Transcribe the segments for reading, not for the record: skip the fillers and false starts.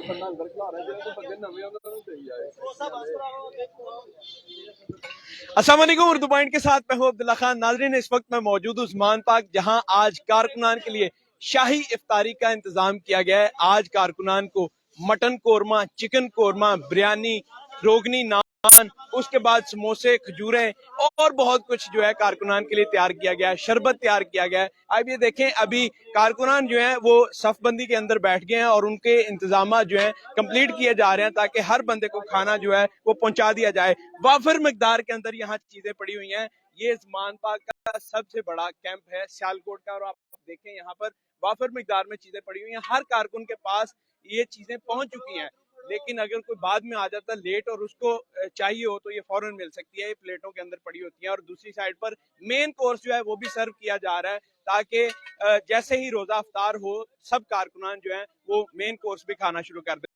अस्सलाम वालेकुम, उर्दू पॉइंट के साथ मैं हूं अब्दुल्ला खान। नाजरीन, इस वक्त मैं मौजूद हूं उस्मान पार्क, जहां आज कारकुनान के लिए शाही इफ्तारी का इंतजाम किया गया है। आज कारकुनान को मटन कोरमा, चिकन कोरमा, बिरयानी, रोगनी नान, उसके बाद समोसे, खजूरें और बहुत कुछ जो है कारकुनान के लिए तैयार किया गया है। शरबत तैयार किया गया है। आप ये देखें, अभी कारकुनान जो है वो सफबंदी के अंदर बैठ गए हैं और उनके इंतजाम जो है कंप्लीट किए जा रहे हैं ताकि हर बंदे को खाना जो है वो पहुंचा दिया जाए। वाफर मकदार के अंदर यहाँ चीजें पड़ी हुई हैं। ये उस्मान पार्क का सबसे बड़ा कैंप है सियालकोट का, और आप देखें यहाँ पर वाफर मकदार में चीजें पड़ी हुई हैं। हर कारकुन के पास ये चीजें पहुंच चुकी हैं, लेकिन अगर कोई बाद में आ जाता लेट और उसको चाहिए हो तो ये फौरन मिल सकती है। ये प्लेटों के अंदर पड़ी होती है। और दूसरी साइड पर मेन कोर्स जो है वो भी सर्व किया जा रहा है ताकि जैसे ही रोजा अफ्तार हो सब कारकुनान जो है वो मेन कोर्स भी खाना शुरू कर दे।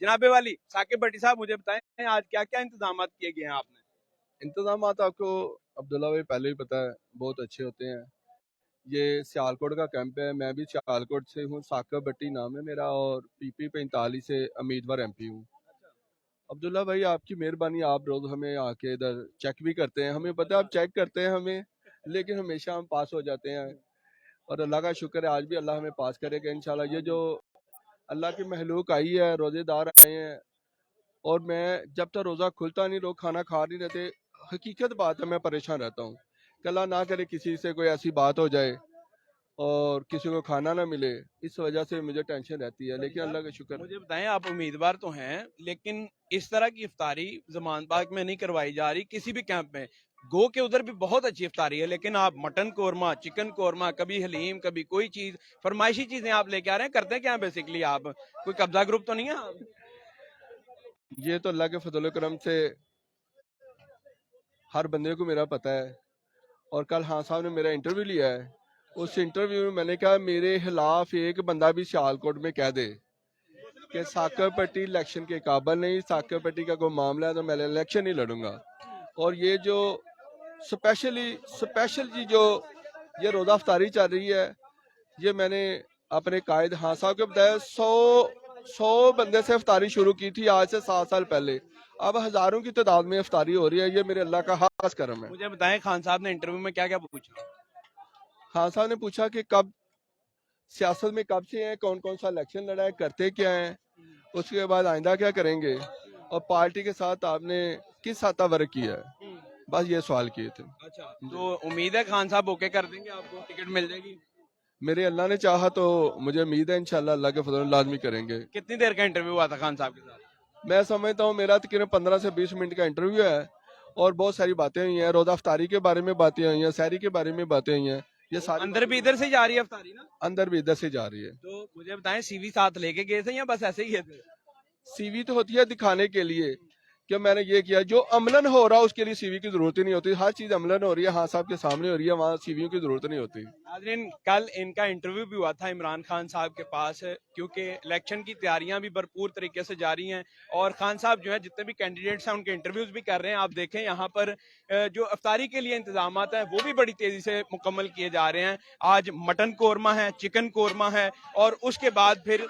जनाबे वाली साकिब भट्टी साहब, मुझे बताएं आज क्या क्या इंतजाम किए गए हैं आपने? इंतजाम आपको अब्दुल्ला भाई पहले ही पता है, बहुत अच्छे होते हैं। ये सियालकोट का कैंप है, मैं भी सियालकोट से हूँ, साकिब भट्टी नाम है मेरा, और पीपी 45 से उम्मीदवार एमपी हूँ। अब्दुल्ला भाई आपकी मेहरबानी, आप रोज हमें आके इधर चेक भी करते हैं। हमें पता है आप चेक करते हैं हमें, लेकिन हमेशा हम पास हो जाते हैं, और अल्लाह का शुक्र है आज भी अल्लाह हमें पास करेगा इंशाल्लाह। ये जो अल्लाह की महलूक आई है, रोजेदार आए हैं, और मैं जब तक रोज़ा खुलता नहीं, लोग खाना खा नहीं रहते, हकीकत बात है मैं परेशान रहता हूँ। अल्लाह ना करे किसी से कोई ऐसी बात हो जाए और किसी को खाना ना मिले, इस वजह से मुझे टेंशन रहती है। लेकिन अल्लाह का शुक्र। मुझे बताएं, आप उम्मीदवार तो हैं, लेकिन इस तरह की इफ्तारी ज़मान पार्क में नहीं करवाई जा रही किसी भी कैंप में। गो के उधर भी बहुत अच्छी इफ्तारी है, लेकिन आप मटन कोरमा, चिकन कोरमा, कभी हलीम, कभी कोई चीज फरमाइशी चीजें आप लेके आ रहे हैं। करते क्या बेसिकली आप? कोई कब्जा ग्रुप तो नहीं है आप? ये तो अल्लाह के फजल करम से हर बंदे को मेरा पता है। और कल हाँ साहब ने मेरा इंटरव्यू लिया है, उस इंटरव्यू में मैंने कहा मेरे खिलाफ एक बंदा भी सियालकोट में कह दे कि साकिब भट्टी इलेक्शन के काबिल नहीं, साकिब भट्टी का कोई मामला है तो मैं इलेक्शन नहीं लड़ूंगा। और ये जो स्पेशल जी जो ये रोज़ा अफ्तारी चल रही है, ये मैंने अपने कायद हाँ साहब के बताया, 100 बंदे से अफ्तारी शुरू की थी आज से 7 साल पहले। अब हजारों की तादाद में अफ्तारी हो रही है। ये मेरे अल्लाह का खास करम है। मुझे बताएं, खान साहब ने इंटरव्यू में क्या क्या पूछा? खान साहब ने पूछा कि कब सियासत में कब से हैं, कौन कौन सा इलेक्शन लड़ा है, करते क्या हैं, उसके बाद आइंदा क्या करेंगे, और पार्टी के साथ आपने किस हद तक वर्क किया है, बस ये सवाल किए थे। अच्छा, तो उम्मीद है खान साहब ओके कर देंगे, आपको टिकट मिल जाएगी? मेरे अल्लाह ने चाहा तो मुझे उम्मीद है इंशाल्लाह अल्लाह के फजल लाजमी करेंगे। कितनी देर का इंटरव्यू हुआ था खान साहब के साथ? मैं समझता हूँ मेरा तकरीबन 15 से 20 मिनट का इंटरव्यू है, और बहुत सारी बातें हुई हैं, रोज़ा अफ्तारी के बारे में बातें हुई हैं, सहरी के बारे में बातें हुई हैं। ये सारी अंदर भी इधर से जा रही है अफ्तारी ना? अंदर भी इधर से जा रही है। तो मुझे बताएं, सीवी साथ लेके गए थे या बस ऐसे ही गए थे? सीवी तो होती है दिखाने के लिए कि मैंने ये किया। जो अमलन हो रहा है उसके लिए सीवी की जरूरत ही नहीं होती। हर चीज अमलन हो रही है, हाँ साहब के सामने हो रही है, वहाँ सीवियों की जरूरत नहीं होती। नाज़रीन, कल इनका इंटरव्यू भी हुआ था इमरान खान साहब के पास, क्योंकि इलेक्शन की तैयारियां भी भरपूर तरीके से जारी हैं और खान साहब जो है जितने भी कैंडिडेट्स हैं उनके इंटरव्यूज भी कर रहे हैं। आप देखें यहाँ पर जो अफ्तारी के लिए इंतजाम हैं वो भी बड़ी तेजी से मुकम्मल किए जा रहे हैं। आज मटन कोरमा है, चिकन कोरमा है, और उसके बाद फिर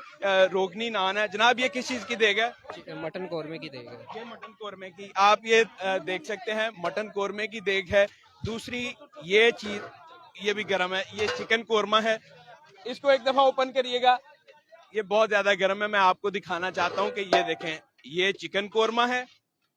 रोगनी नान है। जनाब, ये किस चीज़ की देग है? मटन कौरमे की देग है। ये मटन कोरमे की, आप ये देख सकते हैं, मटन कोरमे की देग है। दूसरी ये चीज, ये भी गर्म है, ये चिकन कोरमा है। इसको एक दफा ओपन करिएगा, ये बहुत ज्यादा गर्म है। मैं आपको दिखाना चाहता हूं कि ये देखें, ये चिकन कोरमा है,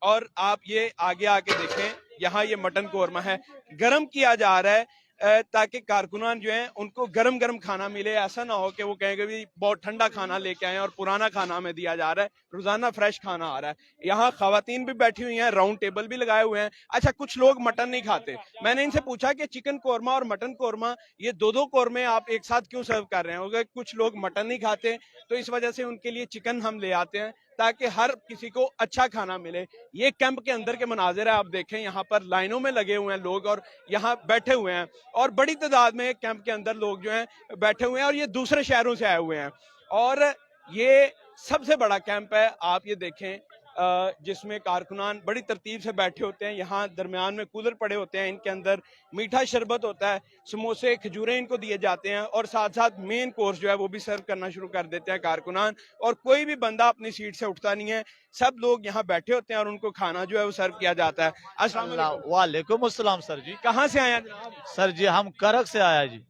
और आप ये आगे आके देखें, यहाँ ये मटन कोरमा है। गर्म किया जा रहा है ताकि कारकुनान जो हैं उनको गरम गरम खाना मिले। ऐसा ना हो कि वो कहेंगे भी बहुत ठंडा खाना लेके आए और पुराना खाना हमें दिया जा रहा है। रोजाना फ्रेश खाना आ रहा है। यहाँ खवातीन भी बैठी हुई हैं, राउंड टेबल भी लगाए हुए हैं। अच्छा, कुछ लोग मटन नहीं खाते। मैंने इनसे पूछा कि चिकन कोरमा और मटन कोरमा, ये दो कोरमे आप एक साथ क्यों सर्व कर रहे हैं? हो गए, कुछ लोग मटन नहीं खाते तो इस वजह से उनके लिए चिकन हम ले आते हैं ताकि हर किसी को अच्छा खाना मिले। ये कैंप के अंदर के मनाजिर है, आप देखें, यहाँ पर लाइनों में लगे हुए हैं लोग और यहाँ बैठे हुए हैं, और बड़ी तादाद में कैंप के अंदर लोग जो हैं बैठे हुए हैं, और ये दूसरे शहरों से आए हुए हैं। और ये सबसे बड़ा कैंप है, आप ये देखें, जिसमें कारकुनान बड़ी तरतीब से बैठे होते हैं। यहाँ दरमियान में कूलर पड़े होते हैं, इनके अंदर मीठा शरबत होता है, समोसे खजूरें इनको दिए जाते हैं और साथ साथ मेन कोर्स जो है वो भी सर्व करना शुरू कर देते हैं कारकुनान। और कोई भी बंदा अपनी सीट से उठता नहीं है, सब लोग यहाँ बैठे होते हैं और उनको खाना जो है वो सर्व किया जाता है। अस्सलाम वालेकुम। वालेकुम अस्सलाम सर जी। कहाँ से आए हैं जनाब? सर जी हम करक से आया जी।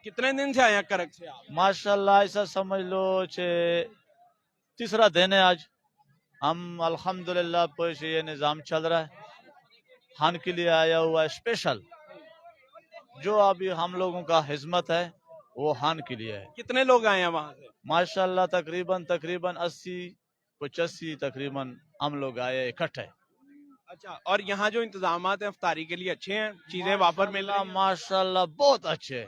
कितने दिन से आए हैं करक से आप? माशाल्लाह ऐसा समझ लो छे तीसरा दिन है आज। हम अल्हम्दुलिल्लाह पेश ये निज़ाम चल रहा है। खान के लिए आया हुआ है स्पेशल। जो अभी हम लोगों का हिजमत है वो खान के लिए है। कितने लोग आए हैं वहाँ से? माशाल्लाह तकरीबन 80-85 तकरीबन हम लोग आए इकट्ठे। अच्छा, और यहाँ जो इंतजामात हैं इफ्तारी के लिए अच्छे हैं, चीजें वाफर मिल रही हैं? माशाल्लाह बहुत अच्छे,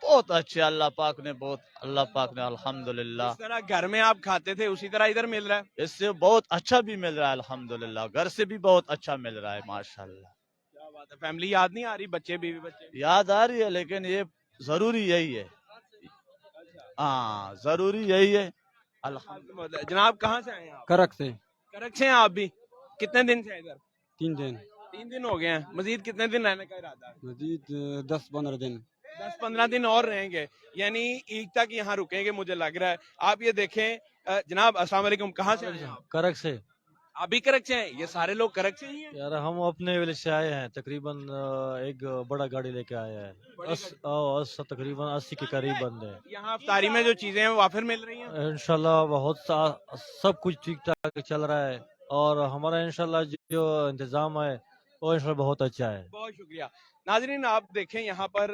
बहुत अच्छे। अल्लाह पाक ने अल्हम्दुलिल्लाह जिस तरह घर में आप खाते थे उसी तरह इधर मिल रहा है। इससे बहुत अच्छा भी मिल रहा है अल्हम्दुलिल्लाह। घर से भी बहुत अच्छा मिल रहा है माशाल्लाह। क्या बात है, फैमिली याद नहीं आ रही? बच्चे बीवी बच्चे? याद आ रही है लेकिन ये जरूरी यही है। हाँ जरूरी यही है। अल्हम्दुलिल्लाह। जनाब कहाँ से आए हैं आप? करक से करक से हैं आप भी? कितने दिन से हैं इधर? 3 दिन, 3 दिन हो गए हैं। मजीद कितने दिन रहने का इरादा है? मजीद 10-15 दिन। 10-15 दिन और रहेंगे, यानी ईद तक यहाँ रुकेंगे मुझे लग रहा है। आप ये देखें जनाब अस्सलाम वालेकुम, कहाँ से आए हैं आप? करक से आप भी करक से हैं? ये सारे लोग करक से ही हैं? यार हम अपने विलेज से आए हैं। तकरीबन एक बड़ा गाड़ी लेके आए हैं। तकरीबन 80 के करीब बंदे हैं। यहाँ इफ्तारी में जो चीजें हैं वो वाफिर मिल रही हैं? इंशाल्लाह सब कुछ ठीक ठाक चल रहा है और हमारा इंशाल्लाह जो इंतजाम है वो इंशाल्लाह बहुत अच्छा है। बहुत शुक्रिया। नाजरीन आप देखें यहाँ पर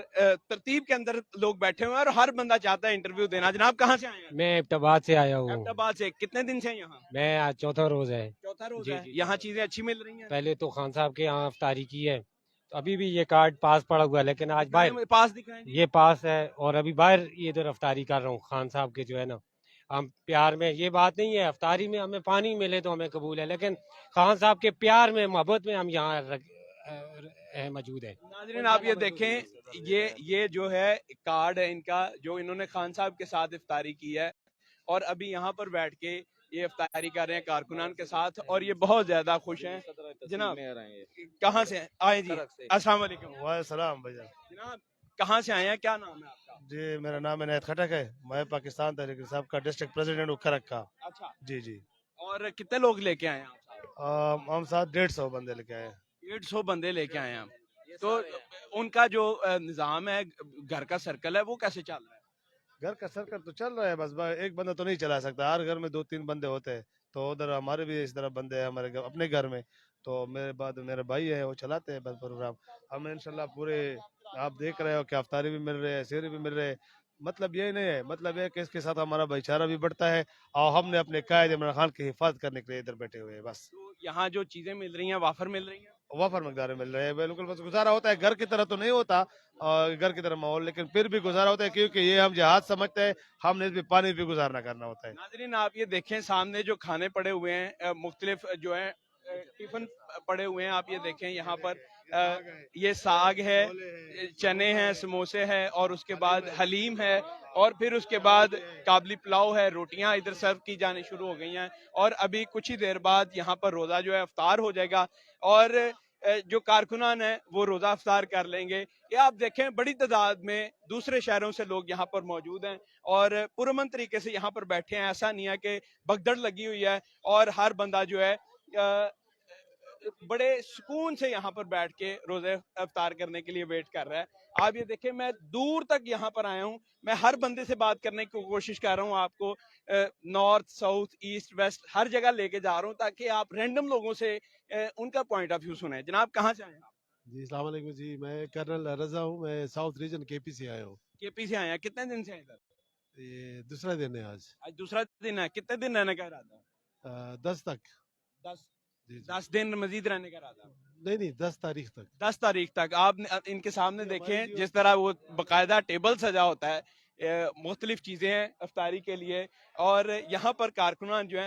तरतीब के अंदर लोग बैठे हुए हैं और हर बंदा चाहता है इंटरव्यू देना। जनाब कहाँ से आए हैं? मैं एबटाबाद से आया हूँ। अहमदाबाद से। कितने दिन से हैं यहाँ? मैं आज चौथा रोज है। चौथा रोज जी, है। जी। यहाँ चीजें अच्छी मिल रही हैं? पहले तो खान साहब के यहाँ अफ्तारी की है, तो अभी भी ये कार्ड पास पड़ा हुआ है, लेकिन आज बाहर पास दिखाएं। ये पास है और अभी बाहर ये इधर अफ्तारी कर रहा हूँ खान साहब के जो है ना। हम प्यार में, ये बात नहीं है अफ्तारी में हमें पानी मिले तो हमें कबूल है, लेकिन खान साहब के प्यार में मोहब्बत में हम यहाँ मौजूद है। नाजरीन आप ये देखें, ये जो है कार्ड है इनका, जो इन्होंने खान साहब के साथ इफ्तारी की है और अभी यहाँ पर बैठ के ये इफ्तारी कर रहे हैं कारकुनान के साथ और ये बहुत ज्यादा खुश हैं। जनाब कहाँ से आए जी? अस्सलाम वालेकुम। वालेकुम भैया। जनाब कहाँ से आए हैं, क्या नाम है आपका? जी मेरा नाम इनायत खटक है। मैं पाकिस्तान तहरीक इंसाफ का डिस्ट्रिक्ट प्रेसिडेंट हूँ खरक का। अच्छा, जी जी। और कितने लोग लेके आए हैं आप? हम साथ 150 बंदे लेके आए हैं। 150 बंदे लेके आए हैं हम। तो उनका जो निजाम है, घर का सर्कल है, वो कैसे चल रहा है? घर का सर्कल तो चल रहा है, बस एक बंदा तो नहीं चला सकता। हर घर में 2-3 बंदे होते हैं, तो उधर हमारे भी इस तरह बंदे हैं हमारे अपने घर में। तो मेरे बाद मेरे भाई है वो चलाते हैं बस प्रोग्राम। हम इंशाल्लाह पूरे, आप देख रहे हो कि अफ्तारी भी मिल रहे हैं, सेहरी भी मिल रहे हैं। मतलब ये नहीं है, मतलब है कि इसके साथ हमारा भाईचारा भी बढ़ता है और हमने अपने कायद इमरान खान की हिफाजत करने के लिए इधर बैठे हुए हैं बस। तो यहाँ जो चीजें मिल रही हैं वाफर मिल रही हैं? वफर मकदार मिल रहे हैं बिल्कुल। बस गुजारा होता है, घर की तरह तो नहीं होता और घर की तरह माहौल, लेकिन फिर भी गुजारा होता है क्योंकि ये हम जहाज समझते हैं, हमने इसमें पानी भी गुजारना करना होता है। नाजरीन आप ये देखें सामने जो खाने पड़े हुए हैं, मुख्तलिफ जो है टिफिन पड़े हुए हैं। आप ये देखें यहाँ पर ये साग है, चने हैं, समोसे हैं और उसके बाद हलीम है और फिर उसके बाद काबली पुलाव है। रोटियां इधर सर्व की जानी शुरू हो गई हैं और अभी कुछ ही देर बाद यहाँ पर रोजा जो है अफ्तार हो जाएगा और जो कारकुनान है वो रोजा अफ्तार कर लेंगे। ये आप देखें बड़ी तादाद में दूसरे शहरों से लोग यहाँ पर मौजूद हैं और पुरअमन तरीके से यहाँ पर बैठे हैं। ऐसा नहीं है कि भगदड़ लगी हुई है और हर बंदा जो है बड़े सुकून से यहाँ पर बैठ के रोजे अफ्तार करने के लिए वेट कर रहा है। आप ये देखें मैं दूर तक यहाँ पर आया हूँ, मैं हर बंदे से बात करने की कोशिश कर रहा हूँ। आपको नॉर्थ साउथ ईस्ट वेस्ट हर जगह लेके जा रहा हूँ ताकि आप रैंडम लोगों से उनका पॉइंट ऑफ व्यू सुने। जनाब कहाँ से आए हैं आप? जी अस्सलाम वालेकुम जी, मैं कर्नल रजा हूँ। मैं साउथ रीजन केपी से आया हूँ। केपी से आए हैं। कितने दिन से हैं इधर? ये दूसरा दिन है आज। आज दूसरा दिन है। कितने दिन रहने का इरादा है? 10 तक। 10 दिन मजीद रहने का इरादा? नहीं 10 तारीख तक। 10 तारीख तक। आप इनके सामने देखें जिस तरह वो बाकायदा टेबल सजा होता है, मुख्तलिफ चीजें हैं अफ्तारी के लिए और यहाँ पर कारकुनान जो है